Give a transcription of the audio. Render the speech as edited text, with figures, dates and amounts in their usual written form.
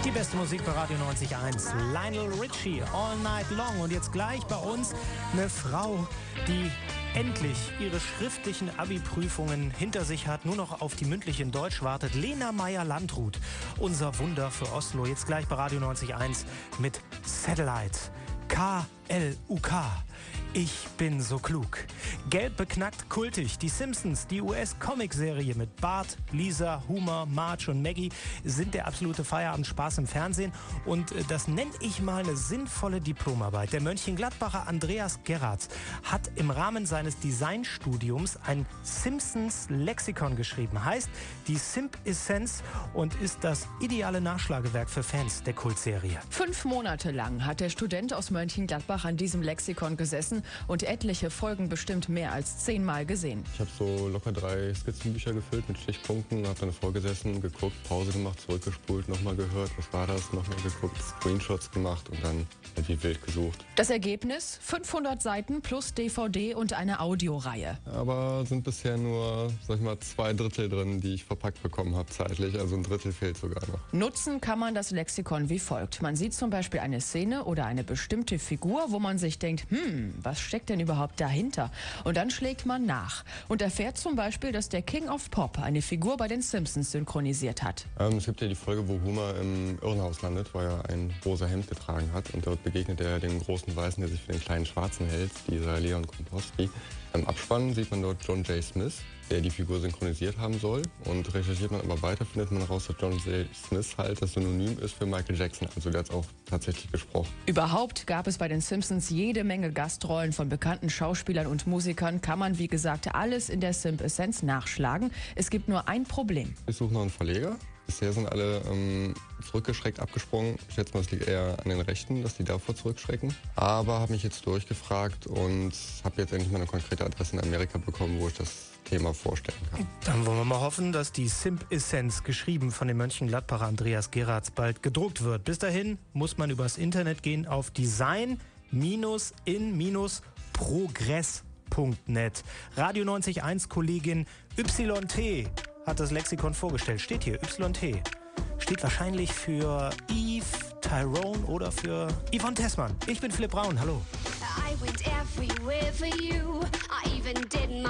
Die beste Musik bei Radio 90.1. Lionel Richie, All Night Long. Und jetzt gleich bei uns eine Frau, die endlich ihre schriftlichen Abi-Prüfungen hinter sich hat, nur noch auf die mündliche in Deutsch wartet. Lena Meyer-Landrut, unser Wunder für Oslo. Jetzt gleich bei Radio 90.1 mit Satellite. K-L-U-K. Ich bin so klug. Gelb beknackt, kultig. Die Simpsons, die US-Comic-Serie mit Bart, Lisa, Homer, Marge und Maggie sind der absolute Feierabendspaß im Fernsehen. Und das nenne ich mal eine sinnvolle Diplomarbeit. Der Mönchengladbacher Andreas Gerrards hat im Rahmen seines Designstudiums ein Simpsons-Lexikon geschrieben. Heißt die Simp-Essenz und ist das ideale Nachschlagewerk für Fans der Kultserie. 5 Monate lang hat der Student aus Mönchengladbach an diesem Lexikon gesessen und etliche Folgen bestimmt mehr als 10-mal gesehen. Ich habe so locker 3 Skizzenbücher gefüllt mit Stichpunkten, habe dann vorgesessen, geguckt, Pause gemacht, zurückgespult, nochmal gehört, was war das, nochmal geguckt, Screenshots gemacht und dann wie wild gesucht. Das Ergebnis? 500 Seiten plus DVD und eine Audioreihe. Aber sind bisher nur, sag ich mal, 2/3 drin, die ich verpackt bekommen habe zeitlich, also 1/3 fehlt sogar noch. Nutzen kann man das Lexikon wie folgt. Man sieht zum Beispiel eine Szene oder eine bestimmte Figur, wo man sich denkt, was steckt denn überhaupt dahinter? Und dann schlägt man nach und erfährt zum Beispiel, dass der King of Pop eine Figur bei den Simpsons synchronisiert hat. Es gibt ja die Folge, wo Homer im Irrenhaus landet, wo er ein rosa Hemd getragen hat und dort begegnet er dem großen Weißen, der sich für den kleinen Schwarzen hält, dieser Leon Kompowski. Im Abspann sieht man dort John J. Smith, der die Figur synchronisiert haben soll. Und recherchiert man aber weiter, findet man raus, dass John J. Smith halt das Synonym ist für Michael Jackson. Also der hat es auch tatsächlich gesprochen. Überhaupt gab es bei den Simpsons jede Menge Gastrollen von bekannten Schauspielern und Musikern. Kann man, wie gesagt, alles in der Simp-Essenz nachschlagen. Es gibt nur ein Problem. Ich suche noch einen Verleger. Bisher sind alle zurückgeschreckt abgesprungen. Ich schätze mal, es liegt eher an den Rechten, dass die davor zurückschrecken. Aber habe mich jetzt durchgefragt und habe jetzt endlich mal eine konkrete Adresse in Amerika bekommen, wo ich das Thema vorstellen kann. Dann wollen wir mal hoffen, dass die Simp-Essenz, geschrieben von dem Mönchengladbacher Andreas Gerrards, bald gedruckt wird. Bis dahin muss man übers Internet gehen auf design-in-progress.net. Radio 90.1 Kollegin YT hat das Lexikon vorgestellt. Steht hier, YT. Steht wahrscheinlich für Yves, Tyrone oder für Yvonne Tessmann. Ich bin Philipp Braun, hallo. I went everywhere for you. I even did my